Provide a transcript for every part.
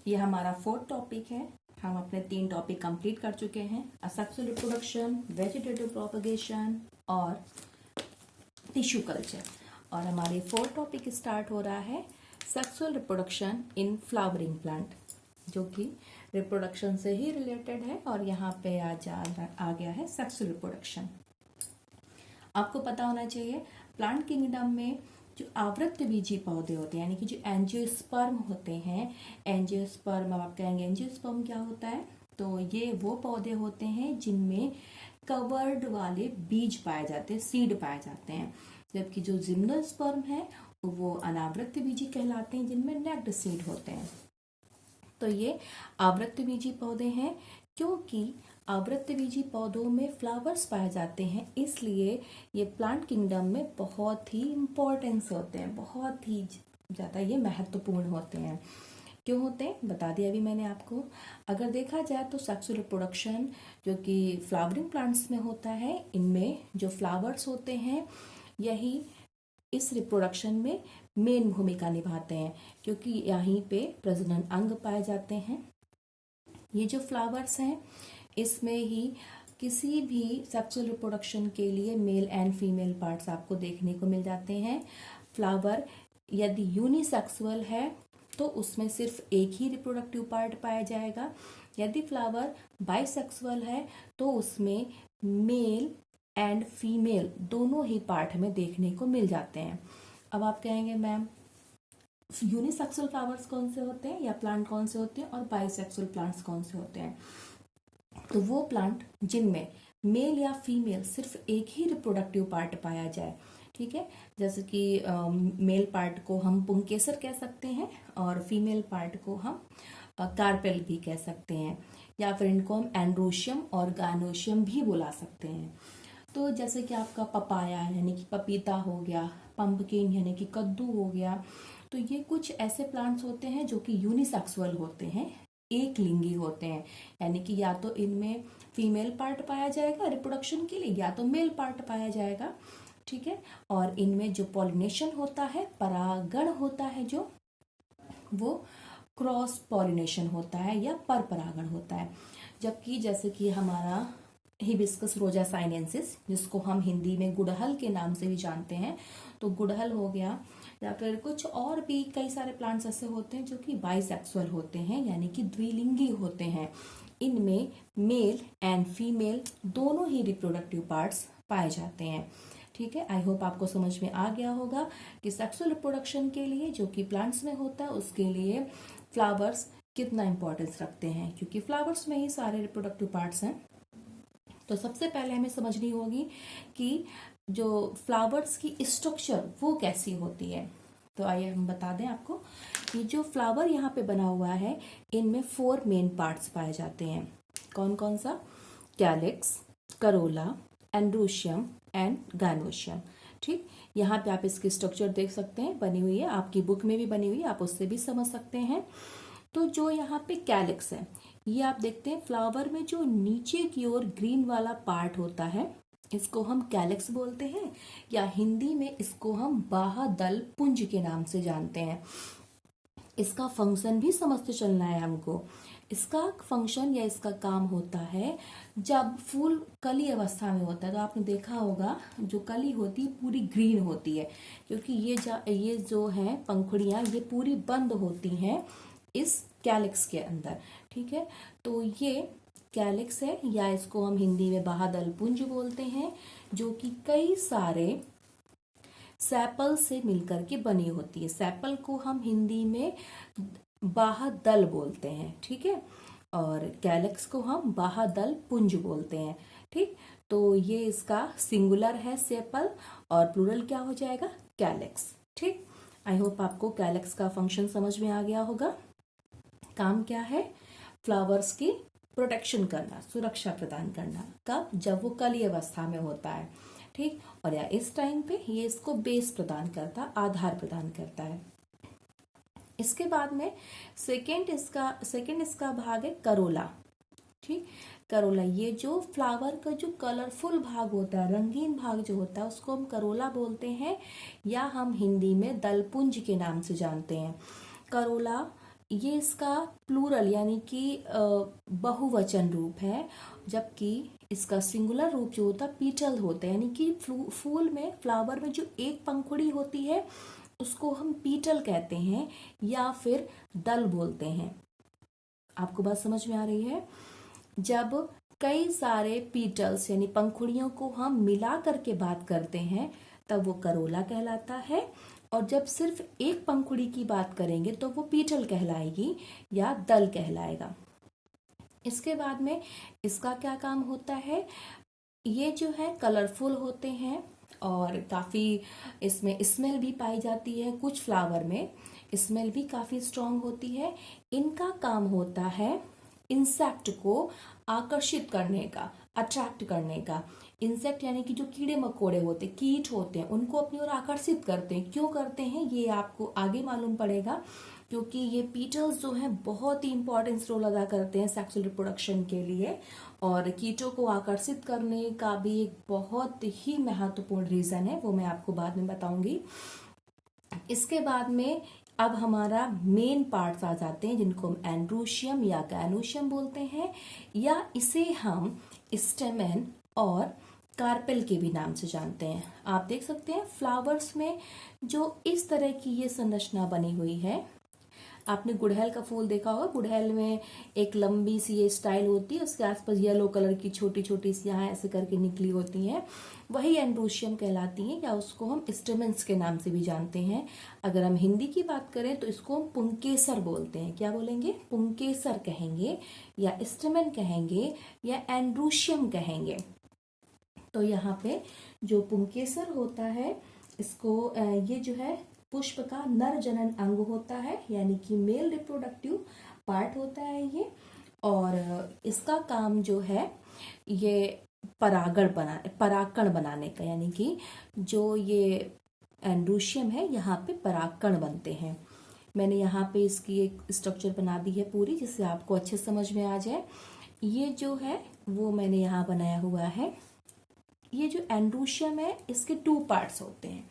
ये हमारा 4th topic है। हम अपने 3 टॉपिक कंप्लीट कर चुके हैं, सेक्सुअल रिप्रोडक्शन, वेजिटेटिव प्रोपगेशन और टिश्यू कल्चर। और हमारी 4th टॉपिक स्टार्ट हो रहा है sexual reproduction in flowering plant, जो कि रिप्रोडक्शन से ही रिलेटेड है। और यहाँ पे आज आ गया है सेक्सुअल रिप्रोडक्शन। आपको पता होना चाहिए प्लांट किंगडम में जो आवृत्तबीजी पौधे होते हैं, यानी कि जो एंजियोस्पर्म होते हैं, एंजियोस्पर्म, अब आप कहेंगे एंजियोस्पर्म क्या होता है, तो ये वो पौधे होते हैं जिनमें कवर्ड वाले बीज पाए जाते हैं, सीड पाए जाते हैं। जबकि जो जिम्नोस्पर्म है वो अनावृत्तबीजी कहलाते हैं, जिनमें नेक्ड सीड होते हैं। तो ये आवृत्तबीजी पौधे हैं। क्योंकि आवृत्तबीजी पौधों में फ्लावर्स पाए जाते हैं, इसलिए ये प्लांट किंगडम में बहुत ही इम्पोर्टेंस होते हैं, बहुत ही ज़्यादा ये महत्वपूर्ण होते हैं। क्यों होते हैं बता दिया अभी मैंने आपको। अगर देखा जाए तो सेक्सुअल रिप्रोडक्शन जो कि फ्लावरिंग प्लांट्स में होता है, इनमें जो फ्लावर्स होते हैं यही इस रिप्रोडक्शन में मेन भूमिका निभाते हैं, क्योंकि यहीं पे प्रजनन अंग पाए जाते हैं। ये जो फ्लावर्स हैं इसमें ही किसी भी सेक्सुअल रिप्रोडक्शन के लिए मेल एंड फीमेल पार्ट्स आपको देखने को मिल जाते हैं। फ्लावर यदि यूनिसेक्सुअल है तो उसमें सिर्फ एक ही रिप्रोडक्टिव पार्ट पाया जाएगा। यदि फ्लावर बाइसेक्सुअल है तो उसमें मेल एंड फीमेल दोनों ही पार्ट हमें देखने को मिल जाते हैं। अब आप कहेंगे मैम यूनिसेक्सुअल फ्लावर्स कौन से होते हैं या प्लांट कौन से होते हैं और बाइसेक्सुअल प्लांट्स कौन से होते हैं। तो वो प्लांट जिनमें मेल या फीमेल सिर्फ एक ही रिप्रोडक्टिव पार्ट पाया जाए, ठीक है, जैसे कि मेल पार्ट को हम पुंकेसर कह सकते हैं और फीमेल पार्ट को हम कार्पेल भी कह सकते हैं, या फिर इनको हम एंड्रोशियम और गानोशियम भी बुला सकते हैं। तो जैसे कि आपका पपाया यानी कि पपीता हो गया, पंपकिन यानी कि कद्दू हो गया, तो ये कुछ ऐसे प्लांट्स होते हैं जो कि यूनिसेक्सुअल होते हैं, एक लिंगी होते हैं, यानी कि या तो इनमें फीमेल पार्ट पाया जाएगा रिप्रोडक्शन के लिए या तो मेल पार्ट पाया जाएगा, ठीक है। और इनमें जो पॉलिनेशन होता है, परागण होता है जो, वो क्रॉस पॉलिनेशन होता है या पर परागण होता है। जबकि जैसे कि हमारा हिबिस्कस रोजा साइनेंसिस, जिसको हम हिंदी में गुड़हल के नाम से भी जानते हैं, तो गुड़हल हो गया, या फिर कुछ और भी कई सारे प्लांट्स ऐसे होते हैं जो कि बाइसेक्सुअल होते हैं, यानी कि द्विलिंगी होते हैं। इनमें मेल एंड फीमेल दोनों ही रिप्रोडक्टिव पार्ट्स पाए जाते हैं, ठीक है। आई होप आपको समझ में आ गया होगा कि सेक्सुअल रिप्रोडक्शन के लिए जो कि प्लांट्स में होता है उसके लिए फ्लावर्स कितना इंपॉर्टेंस रखते हैं, क्योंकि फ्लावर्स में ही सारे रिप्रोडक्टिव पार्ट्स हैं। तो सबसे पहले हमें समझनी होगी कि जो फ्लावर्स की स्ट्रक्चर वो कैसी होती है। तो आइए हम बता दें आपको कि जो फ्लावर यहाँ पे बना हुआ है इनमें 4 मेन पार्ट्स पाए जाते हैं। कौन कौन सा? Calyx, Corolla, androecium and gynoecium, ठीक। यहाँ पे आप इसकी स्ट्रक्चर देख सकते हैं, बनी हुई है, आपकी बुक में भी बनी हुई है, आप उससे भी समझ सकते हैं। तो जो यहाँ पे कैलिक्स है, ये आप देखते हैं फ्लावर में जो नीचे की ओर ग्रीन वाला पार्ट होता है, इसको हम कैलिक्स बोलते हैं, या हिंदी में इसको हम बाह्यदल पुंज के नाम से जानते हैं। इसका फंक्शन भी समझते चलना है हमको। इसका फंक्शन या इसका काम होता है जब फूल कली अवस्था में होता है, तो आपने देखा होगा जो कली होती है पूरी ग्रीन होती है, क्योंकि ये जो है पंखुड़ियाँ ये पूरी बंद होती हैं इस कैलिक्स के अंदर, ठीक है। तो ये कैलिक्स है, या इसको हम हिंदी में बाह्यदल पुंज बोलते हैं, जो कि कई सारे सेपल से मिलकर के बनी होती है। सेपल को हम हिंदी में बाह्यदल बोलते हैं, ठीक है, और कैलिक्स को हम बाह्यदल पुंज बोलते हैं, ठीक। तो ये इसका सिंगुलर है सेपल, और प्लूरल क्या हो जाएगा? कैलिक्स, ठीक। आई होप आपको कैलिक्स का फंक्शन समझ में आ गया होगा। काम क्या है? फ्लावर्स की प्रोटेक्शन करना, सुरक्षा प्रदान करना। कब? जब वो कली अवस्था में होता है, ठीक। और या इस टाइम पे ये इसको बेस प्रदान करता, आधार प्रदान करता है। इसके बाद में सेकेंड इसका भाग है करोला, ठीक। करोला, ये जो फ्लावर का जो कलरफुल भाग होता है, रंगीन भाग जो होता है, उसको हम करोला बोलते हैं, या हम हिंदी में दलपुंज के नाम से जानते हैं। करोला ये इसका प्लूरल यानी कि बहुवचन रूप है, जबकि इसका सिंगुलर रूप जो होता है पीटल होता है, यानी कि फूल में, फ्लावर में जो एक पंखुड़ी होती है उसको हम पीटल कहते हैं या फिर दल बोलते हैं। आपको बात समझ में आ रही है? जब कई सारे पीटल्स यानी पंखुड़ियों को हम मिला करके बात करते हैं तब वो करोला कहलाता है, और जब सिर्फ एक पंखुड़ी की बात करेंगे तो वो पीटल कहलाएगी या दल कहलाएगा। इसके बाद में इसका क्या काम होता है, ये जो है कलरफुल होते हैं और काफ़ी इसमें स्मेल भी पाई जाती है, कुछ फ्लावर में स्मेल भी काफ़ी स्ट्रॉन्ग होती है। इनका काम होता है इंसेक्ट को आकर्षित करने का, अट्रैक्ट करने का। इंसेक्ट यानी कि जो कीड़े मकोड़े होते, कीट होते हैं, उनको अपनी ओर आकर्षित करते हैं। क्यों करते हैं ये आपको आगे मालूम पड़ेगा, क्योंकि ये पीटल्स जो हैं बहुत ही इंपॉर्टेंट रोल अदा करते हैं सेक्सुअल रिप्रोडक्शन के लिए, और कीटों को आकर्षित करने का भी एक बहुत ही महत्वपूर्ण रीज़न है, वो मैं आपको बाद में बताऊंगी। इसके बाद में अब हमारा मेन पार्ट्स आ जाते हैं जिनको हम एंड्रोशियम या गैनोशियम बोलते हैं, या इसे हम स्टेमेन और कार्पेल के भी नाम से जानते हैं। आप देख सकते हैं फ्लावर्स में जो इस तरह की ये संरचना बनी हुई है। आपने गुड़हल का फूल देखा होगा, गुड़हल में एक लंबी सी ये स्टाइल होती है, उसके आसपास येलो कलर की छोटी छोटी सी यहाँ ऐसे करके निकली होती हैं, वही एंड्रोशियम कहलाती हैं, या उसको हम स्टेमेंस के नाम से भी जानते हैं। अगर हम हिंदी की बात करें तो इसको हम पुंकेसर बोलते हैं। क्या बोलेंगे? पुंकेसर कहेंगे, या स्टेमेन कहेंगे, या एंड्रोशियम कहेंगे। तो यहाँ पे जो पुंकेसर होता है, इसको ये जो है पुष्प का नर जनन अंग होता है, यानी कि मेल रिप्रोडक्टिव पार्ट होता है ये, और इसका काम जो है ये परागकण बनाने का, यानी कि जो ये एंड्रोशियम है यहाँ पे परागकण बनते हैं। मैंने यहाँ पे इसकी एक स्ट्रक्चर बना दी है पूरी, जिससे आपको अच्छे समझ में आ जाए। ये जो है वो मैंने यहाँ बनाया हुआ है। ये जो एंड्रोशियम है इसके 2 पार्ट्स होते हैं।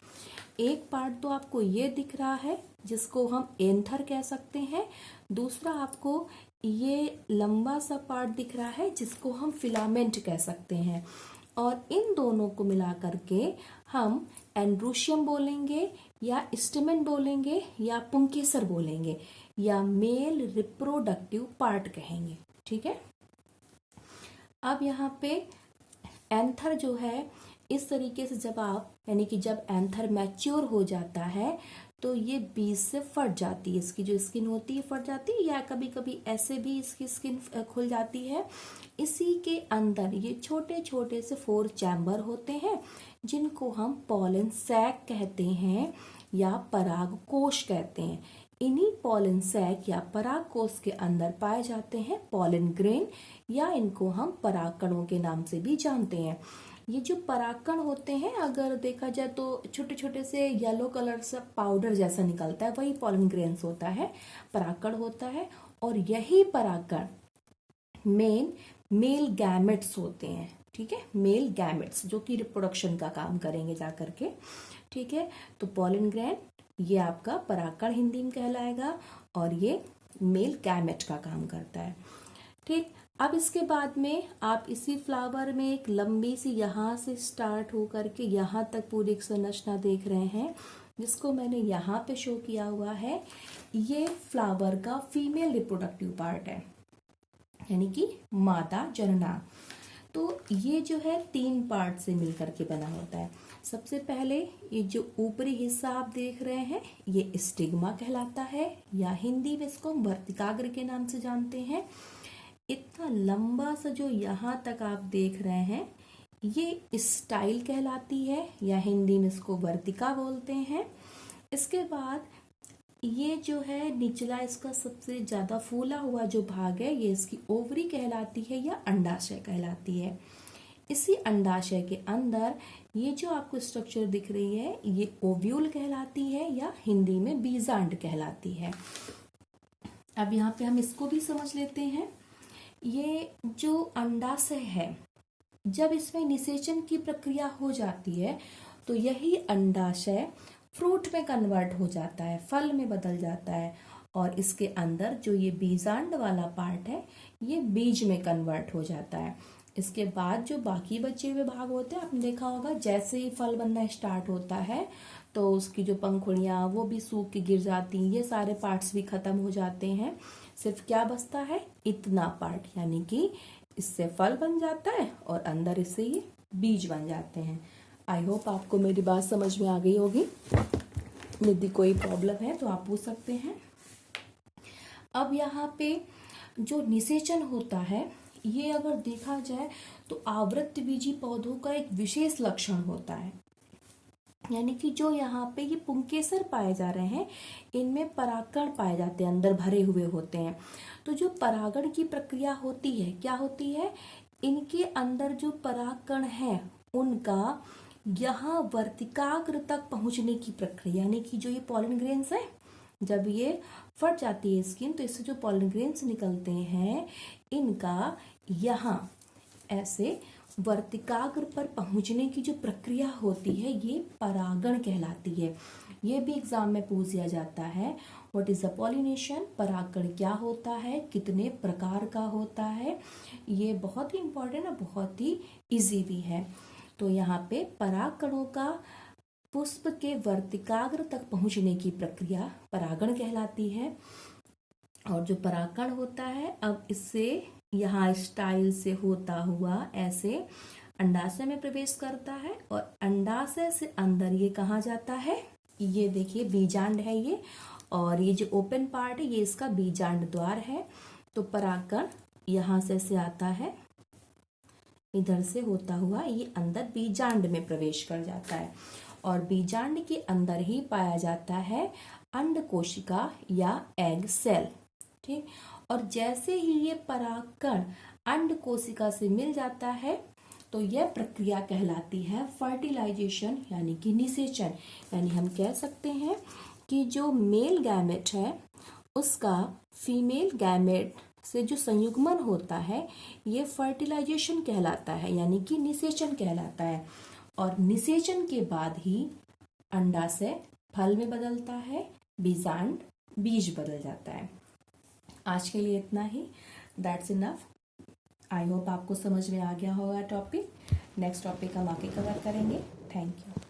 एक पार्ट तो आपको ये दिख रहा है जिसको हम एंथर कह सकते हैं, दूसरा आपको ये लंबा सा पार्ट दिख रहा है जिसको हम फिलामेंट कह सकते हैं, और इन दोनों को मिला करके हम एंड्रोशियम बोलेंगे, या स्टेमेन बोलेंगे, या पुंकेसर बोलेंगे, या मेल रिप्रोडक्टिव पार्ट कहेंगे। ठीक है। अब यहाँ पे एंथर जो है, इस तरीके से जब आप, यानी कि जब एंथर मैच्योर हो जाता है तो ये बीज से फट जाती है, इसकी जो स्किन होती है फट जाती है, या कभी कभी ऐसे भी इसकी स्किन खुल जाती है। इसी के अंदर ये छोटे छोटे से 4 चैम्बर होते हैं जिनको हम पॉलन सैक कहते हैं या परागकोश कहते हैं। इन्हीं पॉलन सैक या परागकोश के अंदर पाए जाते हैं पॉलन ग्रेन, या इनको हम परागकणों के नाम से भी जानते हैं। ये जो परागकण होते हैं, अगर देखा जाए तो छोटे छोटे से येलो कलर से पाउडर जैसा निकलता है, वही पॉलन ग्रेन्स होता है, परागकण होता है। और यही परागकण मेल गैमेट्स होते हैं। ठीक है, मेल गैमेट्स जो कि रिप्रोडक्शन का काम करेंगे जा करके। ठीक है, तो पॉलन ग्रेन ये आपका परागकण हिंदी में कहलाएगा, और ये मेल गैमेट का काम करता है। ठीक, अब इसके बाद में आप इसी फ्लावर में एक लंबी सी यहाँ से स्टार्ट हो करके यहाँ तक पूरी एक संरचना देख रहे हैं, जिसको मैंने यहाँ पे शो किया हुआ है। ये फ्लावर का फीमेल रिप्रोडक्टिव पार्ट है, यानी कि मादा जनना। तो ये जो है 3 पार्ट से मिलकर के बना होता है। सबसे पहले ये जो ऊपरी हिस्सा आप देख रहे हैं ये स्टिग्मा कहलाता है, या हिंदी में इसको हम वर्तिकाग्र के नाम से जानते हैं। इतना लंबा सा जो यहाँ तक आप देख रहे हैं ये स्टाइल कहलाती है, या हिंदी में इसको वर्तिका बोलते हैं। इसके बाद ये जो है निचला इसका सबसे ज्यादा फूला हुआ जो भाग है, ये इसकी ओवरी कहलाती है या अंडाशय कहलाती है। इसी अंडाशय के अंदर ये जो आपको स्ट्रक्चर दिख रही है ये ओव्यूल कहलाती है, या हिंदी में बीजांड कहलाती है। अब यहाँ पे हम इसको भी समझ लेते हैं। ये जो अंडाशय है, जब इसमें निषेचन की प्रक्रिया हो जाती है तो यही अंडाशय फ्रूट में कन्वर्ट हो जाता है, फल में बदल जाता है, और इसके अंदर जो ये बीजांड वाला पार्ट है ये बीज में कन्वर्ट हो जाता है। इसके बाद जो बाकी बचे हुए भाग होते हैं, आपने देखा होगा जैसे ही फल बनना स्टार्ट होता है तो उसकी जो पंखुड़ियाँ वो भी सूख के गिर जाती हैं, ये सारे पार्ट्स भी खत्म हो जाते हैं। सिर्फ क्या बचता है, इतना पार्ट, यानी कि इससे फल बन जाता है और अंदर इससे ये बीज बन जाते हैं। आई होप आपको मेरी बात समझ में आ गई होगी। यदि कोई प्रॉब्लम है तो आप पूछ सकते हैं। अब यहाँ पे जो निषेचन होता है, ये अगर देखा जाए तो आवृतबीजी पौधों का एक विशेष लक्षण होता है, यानी कि जो यहाँ पे ये पुंकेसर पाए जा रहे हैं इनमें परागकण पाए जाते हैं, अंदर भरे हुए होते हैं। तो जो परागण की प्रक्रिया होती है, क्या होती है, इनके अंदर जो परागकण है उनका यहाँ वर्तिकाग्र तक पहुंचने की प्रक्रिया, यानी कि जो ये पॉलन ग्रेन्स है, जब ये फट जाती है स्किन तो इससे जो पॉलन ग्रेन्स निकलते हैं इनका यहाँ ऐसे वर्तिकाग्र पर पहुंचने की जो प्रक्रिया होती है ये परागण कहलाती है। ये भी एग्जाम में पूछ दिया जाता है, व्हाट इज द पॉलिनेशन, परागण क्या होता है, कितने प्रकार का होता है। ये बहुत ही इंपॉर्टेंट है, बहुत ही इजी भी है। तो यहाँ पे परागकणों का पुष्प के वर्तिकाग्र तक पहुंचने की प्रक्रिया परागण कहलाती है। और जो परागकण होता है अब इससे यहाँ स्टाइल से होता हुआ ऐसे अंडाशय में प्रवेश करता है और अंडाशय से अंदर ये कहाँ जाता है, ये देखिए बीजांड है ये, और ये जो ओपन पार्ट है ये इसका बीजांड द्वार है। तो परागकण यहाँ से आता है, इधर से होता हुआ ये अंदर बीजांड में प्रवेश कर जाता है और बीजांड के अंदर ही पाया जाता है अंड कोशिका या एग सेल। ठीक, और जैसे ही ये परागकण अंड कोशिका से मिल जाता है तो यह प्रक्रिया कहलाती है फर्टिलाइजेशन, यानी कि निषेचन। यानी हम कह सकते हैं कि जो मेल गैमेट है उसका फीमेल गैमेट से जो संयुग्मन होता है ये फर्टिलाइजेशन कहलाता है, यानी कि निषेचन कहलाता है। और निषेचन के बाद ही अंडाशय फल में बदलता है, बीजांड बीज बदल जाता है। आज के लिए इतना ही, दैट्स इनफ। आई होप आपको समझ में आ गया होगा टॉपिक। नेक्स्ट टॉपिक हम आगे कवर करेंगे। Thank you.